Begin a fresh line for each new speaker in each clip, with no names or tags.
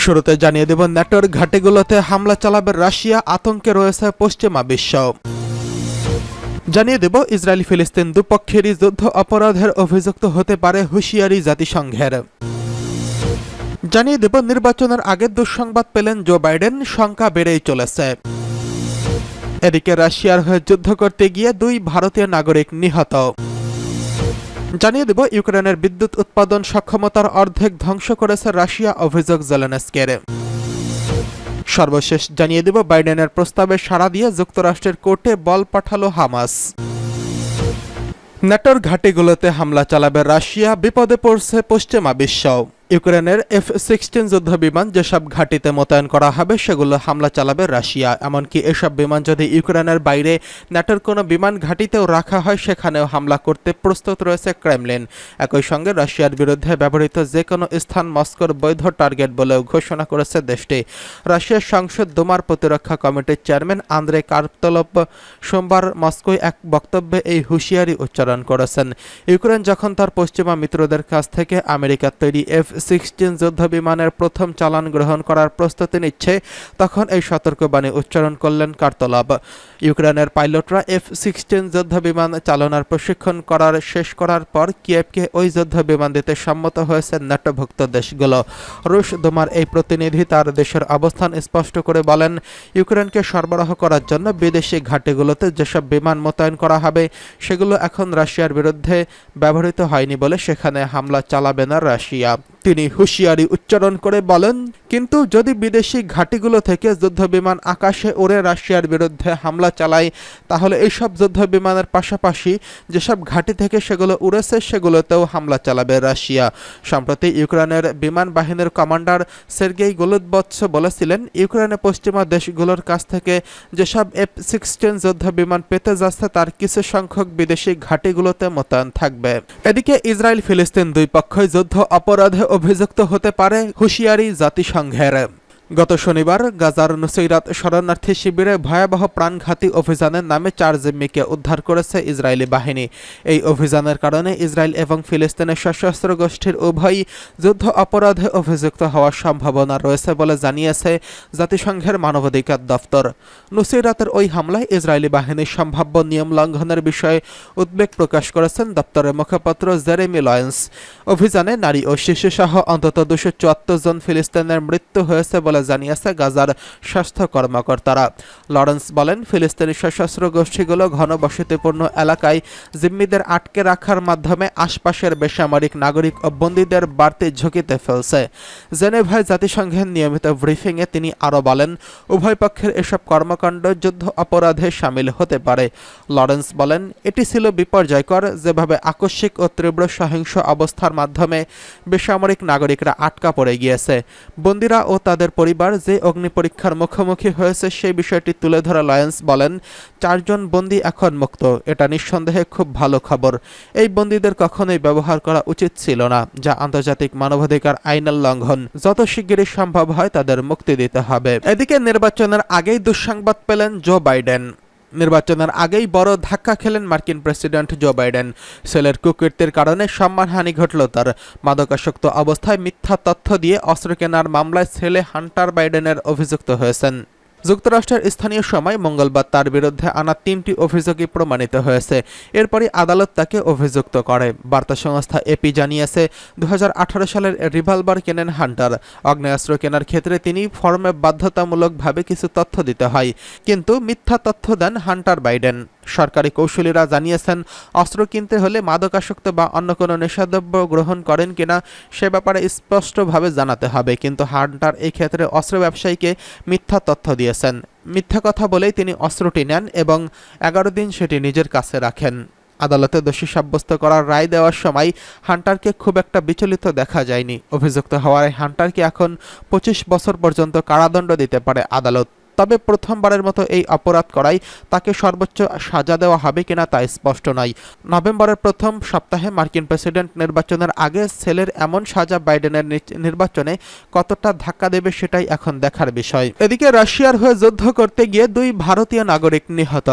শুরুতে জানিয়ে দেব, ন্যাটোর ঘাঁটিগুলোতে হামলা চালাবে রাশিয়া, আতঙ্কে রয়েছে পশ্চিমা বিশ্ব। জানিয়ে দেব, ইসরায়েল ফিলিস্তিন দুপক্ষেরই যুদ্ধ অপরাধের অভিযুক্ত হতে পারে হুঁশিয়ারি জাতিসংঘের। জানিয়ে দেব, নির্বাচনের আগে দুঃসংবাদ পেলেন জো বাইডেন, শঙ্কা বেড়েই চলেছে। এদিকে রাশিয়ার হয়ে যুদ্ধ করতে গিয়ে 2 ভারতীয় নাগরিক নিহত। জানিয়ে দেব, ইউক্রেনের বিদ্যুৎ উৎপাদন সক্ষমতার অর্ধেক ধ্বংস করেছে রাশিয়া, অভিযোগ জেলেনস্কির। সর্বশেষ জানিয়ে দেব, বাইডেনের প্রস্তাবে সাড়া দিয়ে যুক্তরাষ্ট্রের কোর্টে বল পাঠালো হামাস। ন্যাটোর ঘাঁটিগুলোতে হামলা চালাবে রাশিয়া, বিপদে পড়ছে পশ্চিমা বিশ্ব। ইউক্রেনের F-16 যুদ্ধবিমান যেসব ঘাঁটিতে মোতায়েন করা হবে সেগুলো হামলা চালাবে রাশিয়া। এমনকি এসব বিমান যদি ইউক্রেনের বাইরে ন্যাটোর কোনো বিমান ঘাঁটিতেও রাখা হয় সেখানেও হামলা করতে প্রস্তুত রয়েছে ক্রেমলিন। একই সঙ্গে রাশিয়ার বিরুদ্ধে ব্যবহৃত যে কোনো স্থান মস্কোর বৈধ টার্গেট বলেও ঘোষণা করেছে দেশটি। রাশিয়ার সংসদ দুমার প্রতিরক্ষা কমিটির চেয়ারম্যান আন্দ্রে কার্পতলভ সোমবার মস্কোয় এক বক্তব্যে এই হুঁশিয়ারি উচ্চারণ করেছেন। ইউক্রেন যখন তার পশ্চিমা মিত্রদের কাছ থেকে আমেরিকার তৈরি F-16 যুদ্ধবিমানের প্রথম চালান গ্রহণ করার প্রস্তুতি নিচ্ছে, তখন এই সতর্কবাণী উচ্চারণ করলেন কার্তলভ। ইউক্রেনের পাইলটরা F-16 যুদ্ধবিমান চালনার প্রশিক্ষণ শেষ করার পর কিয়েভকে ওই যুদ্ধবিমান দিতে সম্মত হয়েছে ন্যাটোভুক্ত দেশগুলো। রুশ দুমার এই প্রতিনিধি তার দেশের অবস্থান স্পষ্ট করে বলেন, ইউক্রেনকে সরবরাহ করার জন্য বিদেশি ঘাঁটিগুলোতে যেসব বিমান মোতায়েন করা হবে সেগুলো এখন রাশিয়ার বিরুদ্ধে ব্যবহৃত হয়নি বলে সেখানে হামলা চালাবে না রাশিয়া। তিনি হুঁশিয়ারি উচ্চারণ করে বলেন, কিন্তু যদি বিদেশি ঘাঁটিগুলো থেকে যুদ্ধবিমান আকাশে উড়ে রাশিয়ার বিরুদ্ধে হামলা চালায় তাহলে এইসব যুদ্ধবিমানের পাশাপাশি যেসব ঘাঁটি থেকে সেগুলো উড়েছে সেগুলোতেও হামলা চালাবে রাশিয়া। সম্প্রতি ইউক্রেনের বিমান বাহিনীর কমান্ডার সের্গেই গোলুদবৎস বলেছিলেন, ইউক্রেনে পশ্চিমা দেশগুলোর কাছ থেকে যেসব F-16 যুদ্ধবিমান পেতে যাচ্ছে তার কিছু সংখ্যক বিদেশি ঘাঁটিগুলোতে মোতায়েন থাকবে। এদিকে ইসরায়েল ফিলিস্তিন দুই পক্ষই যুদ্ধ অপরাধে অভিযুক্ত হতে পারে, হুঁশিয়ারি জাতিসংঘের। গত শনিবার গাজার নুসৈরাত শরণার্থী শিবিরে ভয়াবহ প্রাণঘাতী অভিযানের নামে 4 জিম্মিকে উদ্ধার করেছে ইসরায়েলি বাহিনী। এই অভিযানের কারণে ইসরায়েল এবং ফিলিস্তিনের সশস্ত্র গোষ্ঠীর উভয়ই যুদ্ধ অপরাধে অভিযুক্ত হওয়ার সম্ভাবনা রয়েছে বলে জানিয়েছে জাতিসংঘের মানবাধিকার দফতর। নুসৈরাতের ওই হামলায় ইসরায়েলি বাহিনীর সম্ভাব্য নিয়ম লঙ্ঘনের বিষয়ে উদ্বেগ প্রকাশ করেছেন দপ্তরের মুখপাত্র জেরেমি লয়েন্স। অভিযানে নারী ও শিশুসহ অন্তত 274 জন ফিলিস্তিনের মৃত্যু হয়েছে বলে জানিয়েছে গাজার স্বাস্থ্য কর্মকর্তারা। লরেন্স বলেন, ফিলিস্তিনি সশস্ত্র গোষ্ঠীগুলো ঘনবসতিপূর্ণ এলাকায় জিম্মিদের আটকে রাখার মাধ্যমে আশপাশের বেসামরিক নাগরিক ও বন্দীদের বাড়তি ঝুঁকিতে ফেলছে। জেনেভায় জাতিসংঘের নিয়মিত ব্রিফিংয়ে তিনি আরও বলেন, উভয় পক্ষের এসব কর্মকাণ্ড যুদ্ধ অপরাধে শামিল হতে পারে। লরেন্স বলেন, এটি ছিল বিপর্যয়কর যেভাবে আকস্মিক ও তীব্র সহিংস অবস্থার মাধ্যমে বেসামরিক নাগরিকরা আটকা পড়ে গিয়েছে। বন্দীরা ও তাদের পরিবার যে অগ্নি পরীক্ষার মুখোমুখি হয়েছে সেই বিষয়টি তুলে ধরা লয়েন্স বলেন, 4 জন বন্দী এখন মুক্ত। এটা নিঃসন্দেহে খুব ভালো খবর। এই বন্দীদের কখনোই ব্যবহার করা উচিত ছিল না, যা আন্তর্জাতিক মানবাধিকার আইনের লঙ্ঘন। যত শিগগিরই সম্ভব হয় তাদের মুক্তি দিতে হবে। এদিকে নির্বাচনের আগেই দুঃসংবাদ পেলেন জো বাইডেন। নির্বাচনের আগেই বড় ধাক্কা খেলেন মার্কিন প্রেসিডেন্ট জো বাইডেন। ছেলের কুকীর্তির কারণে সম্মানহানি ঘটল তার। মাদকাসক্ত অবস্থায় মিথ্যা তথ্য দিয়ে অস্ত্র কেনার মামলায় ছেলে হান্টার বাইডেনের অভিযুক্ত হয়েছেন। যুক্তরাষ্ট্রের স্থানীয় সময় মঙ্গলবার তার বিরুদ্ধে আনা 3টি অভিযোগই প্রমাণিত হয়েছে। এরপরই আদালত তাকে অভিযুক্ত করে। বার্তা সংস্থা এপি জানিয়েছে, 2018 সালের রিভলভার কেনেন হান্টার। আগ্নেয়াস্ত্র কেনার ক্ষেত্রে তিনি ফর্মে বাধ্যতামূলকভাবে কিছু তথ্য দিতে হয়, কিন্তু মিথ্যা তথ্য দেন হান্টার বাইডেন। সরকারি কৌশলীরা জানিয়েছেন, অস্ত্র কিনতে হলে মাদকাসক্ত বা অন্য কোনো নেশাদ্রব্য গ্রহণ করেন কিনা সে ব্যাপারে স্পষ্টভাবে জানাতে হবে, কিন্তু হান্টার এই ক্ষেত্রে অস্ত্র ব্যবসায়ীকে মিথ্যা তথ্য দিয়েছেন। মিথ্যা কথা বলেই তিনি অস্ত্রটি নেন এবং 11 দিন সেটি নিজের কাছে রাখেন। আদালতে দোষী সাব্যস্ত করার রায় দেওয়ার সময় হান্টারকে খুব একটা বিচলিত দেখা যায়নি। অভিযুক্ত হওয়ায় হান্টারকে এখন 25 বছর পর্যন্ত কারাদণ্ড দিতে পারে আদালত। তবে প্রথমবারের মতো এই অপরাধ করায় তাকে সর্বোচ্চ সাজা দেওয়া হবে কিনা তা স্পষ্ট নয়। নভেম্বরের প্রথম সপ্তাহে মার্কিন প্রেসিডেন্ট নির্বাচনের আগে সেলের এমন সাজা বাইডেনের নির্বাচনে কতটা ধাক্কা দেবে সেটাই এখন দেখার বিষয়। এদিকে রাশিয়ার হয়ে যুদ্ধ করতে গিয়ে 2 ভারতীয় নাগরিক নিহত।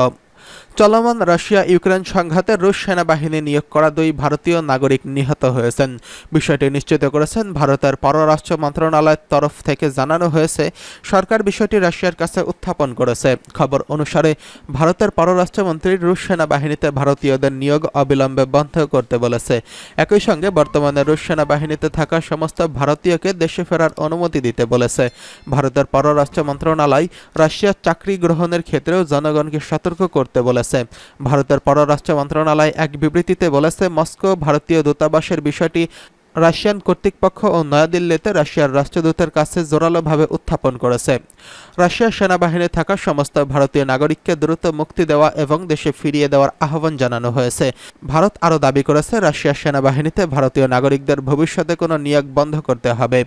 চলমান রাশিয়া ইউক্রেন সংঘাতে রুশ সেনাবাহিনী নিয়োগ করা 2 ভারতীয় নাগরিক নিহত হয়েছেন। বিষয়টি নিশ্চিত করেছেন ভারতের পররাষ্ট্র মন্ত্রণালয়ের তরফ থেকে। জানানো হয়েছে, সরকার বিষয়টি রাশিয়ার কাছে উত্থাপন করেছে। খবর অনুসারে ভারতের পররাষ্ট্রমন্ত্রী রুশ সেনাবাহিনীতে ভারতীয়দের নিয়োগ অবিলম্বে বন্ধ করতে বলেছে। একই সঙ্গে বর্তমানে রুশ সেনাবাহিনীতে থাকা সমস্ত ভারতীয়কে দেশে ফেরার অনুমতি দিতে বলেছে। ভারতের পররাষ্ট্র মন্ত্রণালয় রাশিয়ার চাকরি গ্রহণের ক্ষেত্রেও জনগণকে সতর্ক করতে বলেছে। ভারতের পররাষ্ট্র মন্ত্রণালয় এক বিবৃতিতে বলেছে, মস্কো ভারতীয় দূতাবাসের বিষয়টি রাশিয়ান কর্তৃপক্ষ ও নয়াদিল্লিতে রাশিয়ার রাষ্ট্রদূতের কাছে জোরালোভাবে উত্থাপন করেছে। রাশিয়ার সেনাবাহিনী থাকা সমস্ত ভারতীয় নাগরিককে দ্রুত মুক্তি দেওয়া এবং দেশে ফিরিয়ে দেওয়ার আহ্বান জানানো হয়েছে। ভারত আরও দাবি করেছে, রাশিয়ার সেনাবাহিনীতে ভারতীয় নাগরিকদের ভবিষ্যতে কোনো নিয়োগ বন্ধ করতে হবে।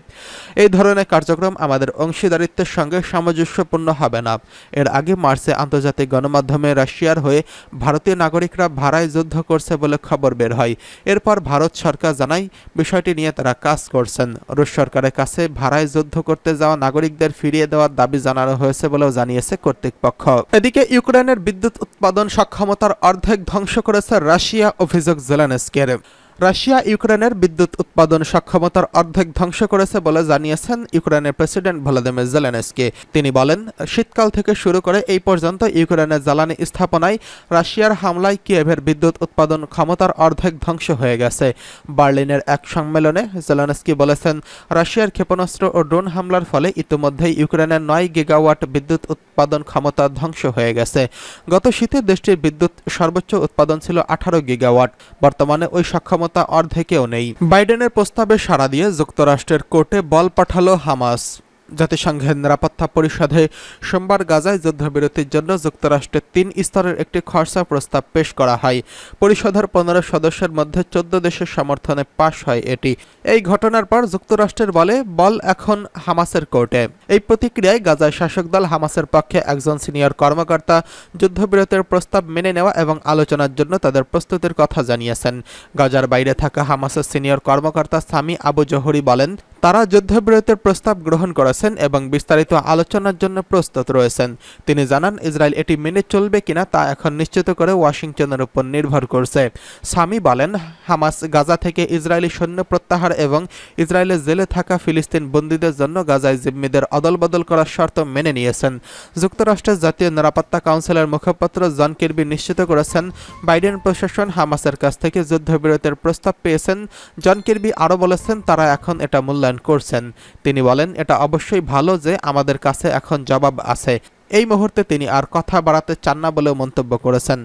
এই ধরনের কার্যক্রম আমাদের অংশীদারিত্বের সঙ্গে সামঞ্জস্যপূর্ণ হবে না। এর আগে মার্চে আন্তর্জাতিক গণমাধ্যমে রাশিয়ার হয়ে ভারতীয় নাগরিকরা ভাড়ায় যুদ্ধ করছে বলে খবর বের হয়। এরপর ভারত সরকার জানায় বিষয়টি নিয়ে তারা কাজ করছেন। রুশ সরকারের কাছে ভাড়ায় যুদ্ধ করতে যাওয়া নাগরিকদের ফিরিয়ে দেওয়ার দাবি জানানো হয়েছে বলেও জানিয়েছে কর্তৃপক্ষ। এদিকে ইউক্রেনের বিদ্যুৎ উৎপাদন সক্ষমতার অর্ধেক ধ্বংস করেছে রাশিয়া, অভিযোগ জেলেনস্কির। রাশিয়া ইউক্রেনের বিদ্যুৎ উৎপাদন সক্ষমতার অর্ধেক ধ্বংস করেছে বলে জানিয়েছেন ইউক্রেনের প্রেসিডেন্ট ভলোদিমির জেলেনস্কি। তিনি বলেন, শীতকাল থেকে শুরু করে এই পর্যন্ত ইউক্রেনের জ্বালানি স্থাপনায় রাশিয়ার হামলায় কিয়েভের বিদ্যুৎ উৎপাদন ক্ষমতার অর্ধেক ধ্বংস হয়ে গেছে। বার্লিনের এক সম্মেলনে জেলেনস্কি বলেছেন, রাশিয়ার ক্ষেপণাস্ত্র ও ড্রোন হামলার ফলে ইতিমধ্যেই ইউক্রেনের 9 গিগাওয়াট বিদ্যুৎ উৎপাদন ক্ষমতা ধ্বংস হয়ে গেছে। গত শীতে দেশটির বিদ্যুৎ সর্বোচ্চ উৎপাদন ছিল 18 গিগাওয়াট। বর্তমানে ওই সক্ষমতা অর্ধেকেও নেই। বাইডেনের প্রস্তাবে সাড়া দিয়ে যুক্তরাষ্ট্রের কোর্টে বল পাঠালো হামাস। জাতিসংঘের নিরাপত্তা পরিষদে সোমবার গাজায় যুদ্ধবিরতির জন্য যুক্তরাষ্ট্রের 3 স্তরের একটি খসড়া প্রস্তাব পেশ করা হয়। পরিষদের 15 সদস্যের মধ্যে 14 দেশের সমর্থনে পাশ হয় এটি। এই ঘটনার পর যুক্তরাষ্ট্রের বল এখন হামাসের কোর্টে। এই প্রতিক্রিয়ায় গাজায় শাসক দল হামাসের পক্ষে একজন সিনিয়র কর্মকর্তা যুদ্ধবিরতির প্রস্তাব মেনে নেওয়া এবং আলোচনার জন্য তাদের প্রস্তুতির কথা জানিয়েছেন। গাজার বাইরে থাকা হামাসের সিনিয়র কর্মকর্তা সামি আবু জোহরি বলেন, তারা যুদ্ধবিরতির প্রস্তাব গ্রহণ করেছেন এবং বিস্তারিত আলোচনার জন্য প্রস্তুত রয়েছেন। তিনি জানান, ইসরায়েল এটি মেনে চলবে কিনা তা এখন নিশ্চিত করে ওয়াশিংটনের উপর নির্ভর করছে। সামি বলেন, হামাস গাজা থেকে ইসরায়েলি সৈন্য প্রত্যাহার এবং ইসরায়েলের জেলে থাকা ফিলিস্তিন বন্দীদের জন্য গাজায় জিম্মিদের অদলবদল করার শর্ত মেনে নিয়েছেন। যুক্তরাষ্ট্রের জাতীয় নিরাপত্তা কাউন্সিলের মুখপাত্র জন কির্বি নিশ্চিত করেছেন, বাইডেন প্রশাসন হামাসের কাছ থেকে যুদ্ধবিরতির প্রস্তাব পেয়েছেন। জন কির্বি আরও বলেছেন, তারা এখন এটা মূল্যায়ন করছেন। তিনি বলেন, এটা অবশ্যই ভালো যে আমাদের কাছে এখন জবাব আছে। এই মুহূর্তে তিনি আর কথা বাড়াতে চান না বলেও মন্তব্য করেছেন।